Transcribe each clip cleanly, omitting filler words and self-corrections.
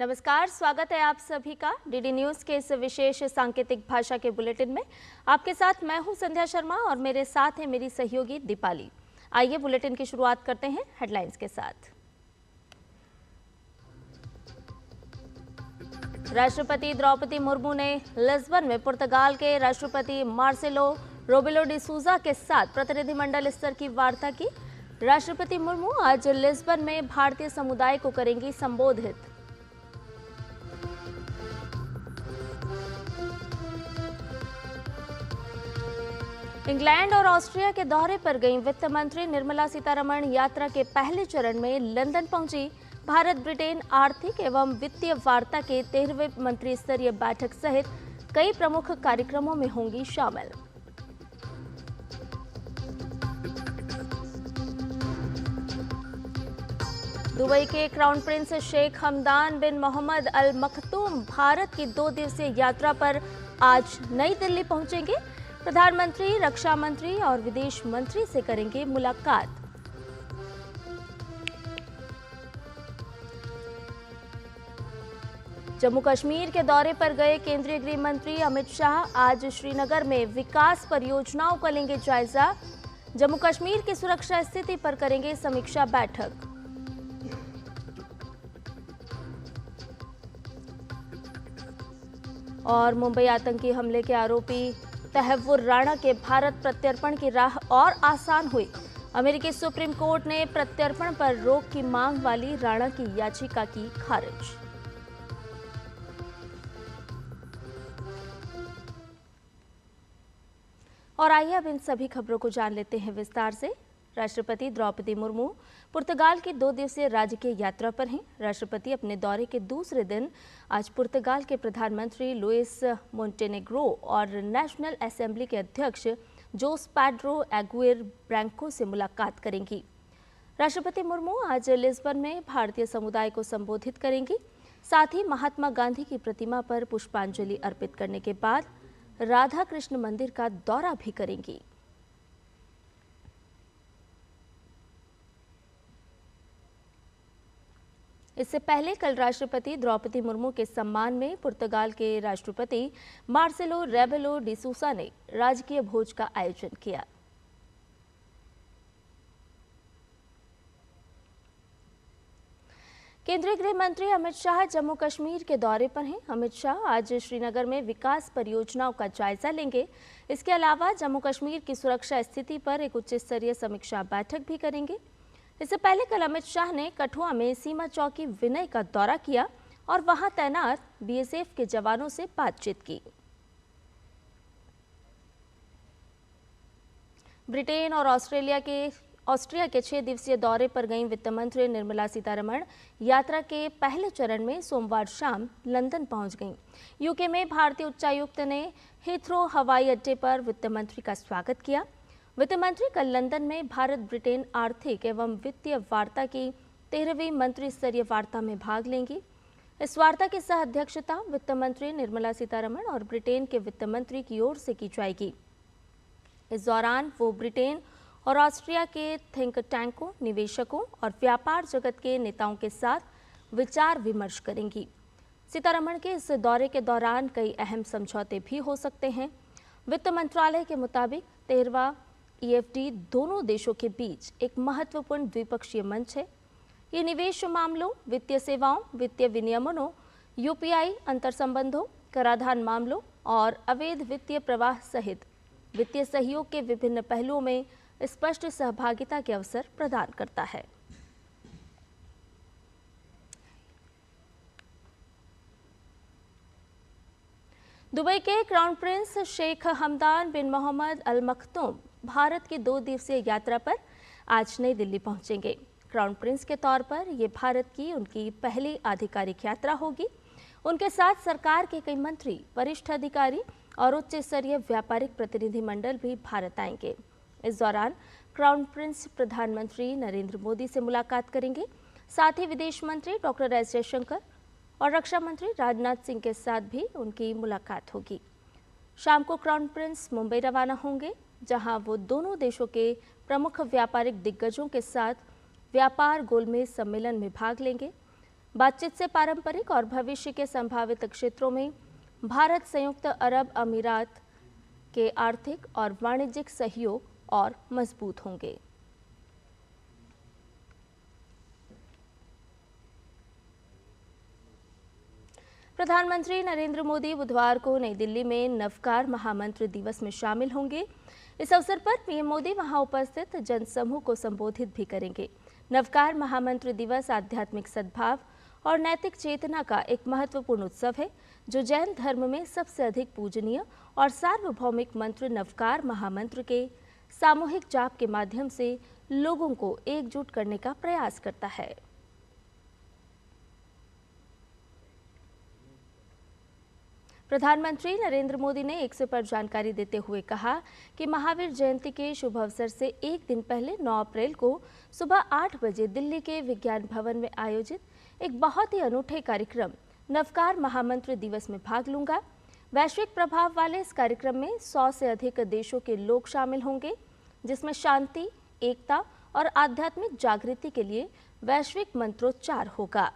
नमस्कार, स्वागत है आप सभी का डीडी न्यूज के इस विशेष सांकेतिक भाषा के बुलेटिन में। आपके साथ मैं हूं संध्या शर्मा और मेरे साथ है मेरी सहयोगी दीपाली। आइए बुलेटिन की शुरुआत करते हैं हेडलाइंस के साथ। राष्ट्रपति द्रौपदी मुर्मू ने लिस्बन में पुर्तगाल के राष्ट्रपति मार्सेलो रेबेलो डी सूजा के साथ प्रतिनिधिमंडल स्तर की वार्ता की। राष्ट्रपति मुर्मू आज लिस्बन में भारतीय समुदाय को करेंगी संबोधित। इंग्लैंड और ऑस्ट्रिया के दौरे पर गई वित्त मंत्री निर्मला सीतारमण यात्रा के पहले चरण में लंदन पहुंची। भारत ब्रिटेन आर्थिक एवं वित्तीय वार्ता के 13वें मंत्री स्तरीय बैठक सहित कई प्रमुख कार्यक्रमों में होंगी शामिल। दुबई के क्राउन प्रिंस शेख हमदान बिन मोहम्मद अल मखतूम भारत की 2 दिवसीय यात्रा पर आज नई दिल्ली पहुंचेंगे। प्रधानमंत्री, रक्षा मंत्री और विदेश मंत्री से करेंगे मुलाकात। जम्मू कश्मीर के दौरे पर गए केंद्रीय गृह मंत्री अमित शाह आज श्रीनगर में विकास परियोजनाओं का लेंगे जायजा। जम्मू कश्मीर की सुरक्षा स्थिति पर करेंगे समीक्षा बैठक। और मुंबई आतंकी हमले के आरोपी तहव्वुर राणा के भारत प्रत्यर्पण की राह और आसान हुई। अमेरिकी सुप्रीम कोर्ट ने प्रत्यर्पण पर रोक की मांग वाली राणा की याचिका की खारिज। और आइए अब इन सभी खबरों को जान लेते हैं विस्तार से। राष्ट्रपति द्रौपदी मुर्मू पुर्तगाल की 2 दिवसीय राजकीय यात्रा पर हैं। राष्ट्रपति अपने दौरे के दूसरे दिन आज पुर्तगाल के प्रधानमंत्री लुइस मोंटेनेग्रो और नेशनल असेंबली के अध्यक्ष जोस पैड्रो एगुएर ब्रैंको से मुलाकात करेंगी। राष्ट्रपति मुर्मू आज लिस्बन में भारतीय समुदाय को संबोधित करेंगी। साथ ही महात्मा गांधी की प्रतिमा पर पुष्पांजलि अर्पित करने के बाद राधा कृष्ण मंदिर का दौरा भी करेंगी। इससे पहले कल राष्ट्रपति द्रौपदी मुर्मू के सम्मान में पुर्तगाल के राष्ट्रपति मार्सेलो रेबेलो डी सूसा ने राजकीय भोज का आयोजन किया। केंद्रीय गृह मंत्री अमित शाह जम्मू कश्मीर के दौरे पर हैं। अमित शाह आज श्रीनगर में विकास परियोजनाओं का जायजा लेंगे। इसके अलावा जम्मू कश्मीर की सुरक्षा स्थिति पर एक उच्च स्तरीय समीक्षा बैठक भी करेंगे। इससे पहले कल अमित शाह ने कठुआ में सीमा चौकी विनय का दौरा किया और वहां तैनात बीएसएफ के जवानों से बातचीत की। ब्रिटेन और ऑस्ट्रिया के 6 दिवसीय दौरे पर गई वित्त मंत्री निर्मला सीतारमण यात्रा के पहले चरण में सोमवार शाम लंदन पहुंच गईं। यूके में भारतीय उच्चायुक्त ने हीथ्रो हवाई अड्डे पर वित्त मंत्री का स्वागत किया। वित्त मंत्री कल लंदन में भारत ब्रिटेन आर्थिक एवं वित्तीय वार्ता की 13वीं मंत्री स्तरीय वार्ता में भाग लेंगी। इस वार्ता की सह अध्यक्षता वित्त मंत्री निर्मला सीतारमण और ब्रिटेन के वित्त मंत्री की ओर से की जाएगी। इस दौरान वो ब्रिटेन और ऑस्ट्रिया के थिंक टैंकों, निवेशकों और व्यापार जगत के नेताओं के साथ विचार विमर्श करेंगी। सीतारमण के इस दौरे के दौरान कई अहम समझौते भी हो सकते हैं। वित्त मंत्रालय के मुताबिक 13वां EFD दोनों देशों के बीच एक महत्वपूर्ण द्विपक्षीय मंच है। ये निवेश मामलों, वित्तीय सेवाओं, वित्तीय विनियमनों, UPI अंतरसंबंधों, कराधान मामलों और अवैध वित्तीय प्रवाह सहित वित्तीय सहयोग के विभिन्न पहलुओं में स्पष्ट सहभागिता के अवसर प्रदान करता है। दुबई के क्राउन प्रिंस शेख हमदान बिन मोहम्मद अल मखतूम भारत की 2 दिवसीय यात्रा पर आज नई दिल्ली पहुंचेंगे। क्राउन प्रिंस के तौर पर ये भारत की उनकी पहली आधिकारिक यात्रा होगी। उनके साथ सरकार के कई मंत्री, वरिष्ठ अधिकारी और उच्च स्तरीय व्यापारिक प्रतिनिधिमंडल भी भारत आएंगे। इस दौरान क्राउन प्रिंस प्रधानमंत्री नरेंद्र मोदी से मुलाकात करेंगे। साथ ही विदेश मंत्री डॉक्टर एस जयशंकर और रक्षा मंत्री राजनाथ सिंह के साथ भी उनकी मुलाकात होगी। शाम को क्राउन प्रिंस मुंबई रवाना होंगे, जहां वो दोनों देशों के प्रमुख व्यापारिक दिग्गजों के साथ व्यापार गोलमेज सम्मेलन में भाग लेंगे। बातचीत से पारंपरिक और भविष्य के संभावित क्षेत्रों में भारत संयुक्त अरब अमीरात के आर्थिक और वाणिज्यिक सहयोग और मजबूत होंगे। प्रधानमंत्री नरेंद्र मोदी बुधवार को नई दिल्ली में नवकार महामंत्र दिवस में शामिल होंगे। इस अवसर पर पीएम मोदी वहां उपस्थित जनसमूह को संबोधित भी करेंगे। नवकार महामंत्र दिवस आध्यात्मिक सद्भाव और नैतिक चेतना का एक महत्वपूर्ण उत्सव है, जो जैन धर्म में सबसे अधिक पूजनीय और सार्वभौमिक मंत्र नवकार महामंत्र के सामूहिक जाप के माध्यम से लोगों को एकजुट करने का प्रयास करता है। प्रधानमंत्री नरेंद्र मोदी ने एक्स पर जानकारी देते हुए कहा कि महावीर जयंती के शुभ अवसर से एक दिन पहले 9 अप्रैल को सुबह 8 बजे दिल्ली के विज्ञान भवन में आयोजित एक बहुत ही अनूठे कार्यक्रम नवकार महामंत्र दिवस में भाग लूंगा। वैश्विक प्रभाव वाले इस कार्यक्रम में 100 से अधिक देशों के लोग शामिल होंगे, जिसमें शांति, एकता और आध्यात्मिक जागृति के लिए वैश्विक मंत्रोच्चार होगा।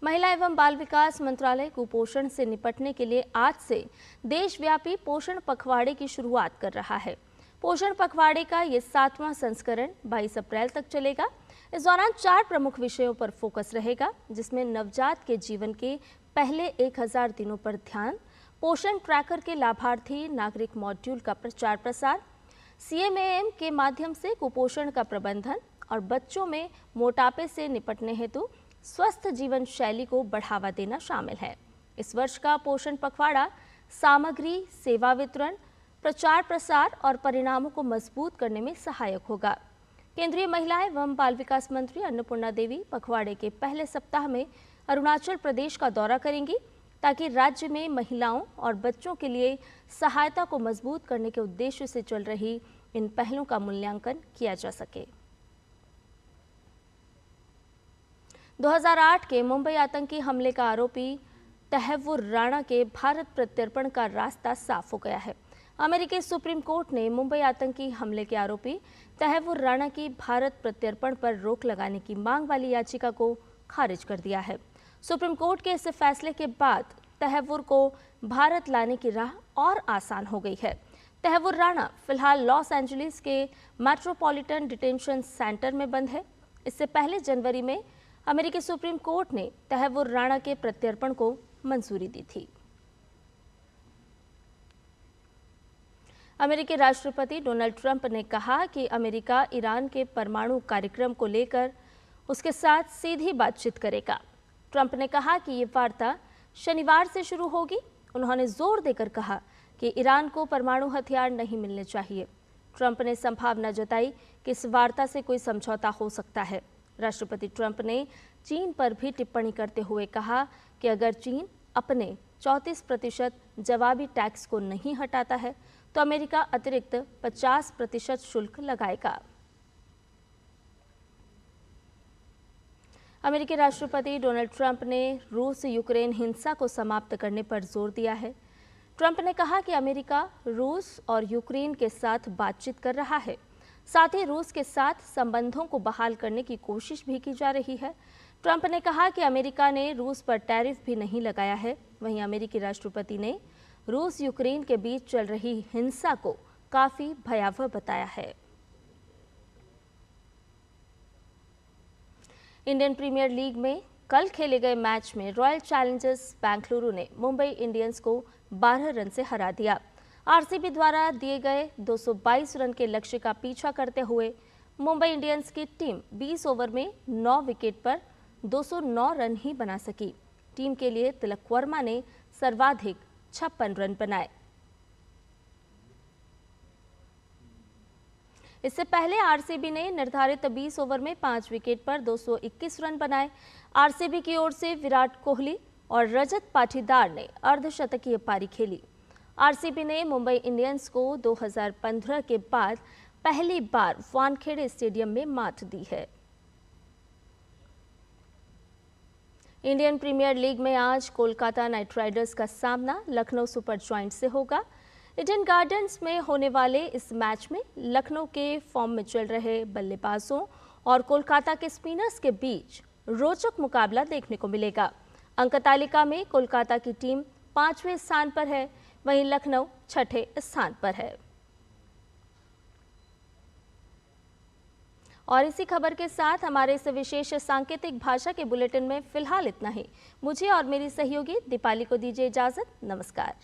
महिला एवं बाल विकास मंत्रालय कुपोषण से निपटने के लिए आज से देशव्यापी पोषण पखवाड़े की शुरुआत कर रहा है। पोषण पखवाड़े का ये 7वां संस्करण 22 अप्रैल तक चलेगा। इस दौरान 4 प्रमुख विषयों पर फोकस रहेगा, जिसमें नवजात के जीवन के पहले 1000 दिनों पर ध्यान, पोषण ट्रैकर के लाभार्थी नागरिक मॉड्यूल का प्रचार प्रसार, CMAM के माध्यम से कुपोषण का प्रबंधन और बच्चों में मोटापे से निपटने हेतु स्वस्थ जीवन शैली को बढ़ावा देना शामिल है। इस वर्ष का पोषण पखवाड़ा सामग्री, सेवा वितरण, प्रचार प्रसार और परिणामों को मजबूत करने में सहायक होगा। केंद्रीय महिला एवं बाल विकास मंत्री अन्नपूर्णा देवी पखवाड़े के पहले सप्ताह में अरुणाचल प्रदेश का दौरा करेंगी, ताकि राज्य में महिलाओं और बच्चों के लिए सहायता को मजबूत करने के उद्देश्य से चल रही इन पहलों का मूल्यांकन किया जा सके। 2008 के मुंबई आतंकी हमले का आरोपी तहव्वुर राणा के भारत प्रत्यर्पण का रास्ता साफ हो गया है। अमेरिकी सुप्रीम कोर्ट ने मुंबई आतंकी हमले के आरोपी तहव्वुर राणा की भारत प्रत्यर्पण पर रोक लगाने की मांग वाली याचिका को खारिज कर दिया है। सुप्रीम कोर्ट के इस फैसले के बाद तहव्वुर को भारत लाने की राह और आसान हो गई है। तहव्वुर राणा फिलहाल लॉस एंजलिस के मेट्रोपॉलिटन डिटेंशन सेंटर में बंद है। इससे पहले जनवरी में अमेरिकी सुप्रीम कोर्ट ने तहव्वुर राणा के प्रत्यर्पण को मंजूरी दी थी। अमेरिकी राष्ट्रपति डोनाल्ड ट्रंप ने कहा कि अमेरिका ईरान के परमाणु कार्यक्रम को लेकर उसके साथ सीधी बातचीत करेगा। ट्रंप ने कहा कि ये वार्ता शनिवार से शुरू होगी। उन्होंने जोर देकर कहा कि ईरान को परमाणु हथियार नहीं मिलने चाहिए। ट्रंप ने संभावना जताई कि इस वार्ता से कोई समझौता हो सकता है। राष्ट्रपति ट्रंप ने चीन पर भी टिप्पणी करते हुए कहा कि अगर चीन अपने 34% जवाबी टैक्स को नहीं हटाता है तो अमेरिका अतिरिक्त 50% शुल्क लगाएगा। अमेरिकी राष्ट्रपति डोनाल्ड ट्रंप ने रूस यूक्रेन हिंसा को समाप्त करने पर जोर दिया है। ट्रंप ने कहा कि अमेरिका रूस और यूक्रेन के साथ बातचीत कर रहा है, साथ ही रूस के साथ संबंधों को बहाल करने की कोशिश भी की जा रही है। ट्रंप ने कहा कि अमेरिका ने रूस पर टैरिफ भी नहीं लगाया है। वहीं अमेरिकी राष्ट्रपति ने रूस यूक्रेन के बीच चल रही हिंसा को काफी भयावह बताया है। इंडियन प्रीमियर लीग में कल खेले गए मैच में रॉयल चैलेंजर्स बेंगलुरु ने मुंबई इंडियंस को 12 रन से हरा दिया। आरसीबी द्वारा दिए गए 222 रन के लक्ष्य का पीछा करते हुए मुंबई इंडियंस की टीम 20 ओवर में 9 विकेट पर 209 रन ही बना सकी। टीम के लिए तिलक वर्मा ने सर्वाधिक 56 रन बनाए। इससे पहले आरसीबी ने निर्धारित 20 ओवर में 5 विकेट पर 221 रन बनाए। आरसीबी की ओर से विराट कोहली और रजत पाटीदार ने अर्धशतकीय पारी खेली। आरसीबी ने मुंबई इंडियंस को 2015 के बाद पहली बार वानखेड़े स्टेडियम में मात दी है। इंडियन प्रीमियर लीग में आज कोलकाता नाइट राइडर्स का सामना लखनऊ सुपर जॉइंट्स से होगा। ईडन गार्डन्स में होने वाले इस मैच में लखनऊ के फॉर्म में चल रहे बल्लेबाजों और कोलकाता के स्पिनर्स के बीच रोचक मुकाबला देखने को मिलेगा। अंक तालिका में कोलकाता की टीम 5वें स्थान पर है, वहीं लखनऊ 6ठे स्थान पर है। और इसी खबर के साथ हमारे इस विशेष सांकेतिक भाषा के बुलेटिन में फिलहाल इतना ही। मुझे और मेरी सहयोगी दीपाली को दीजिए इजाजत। नमस्कार।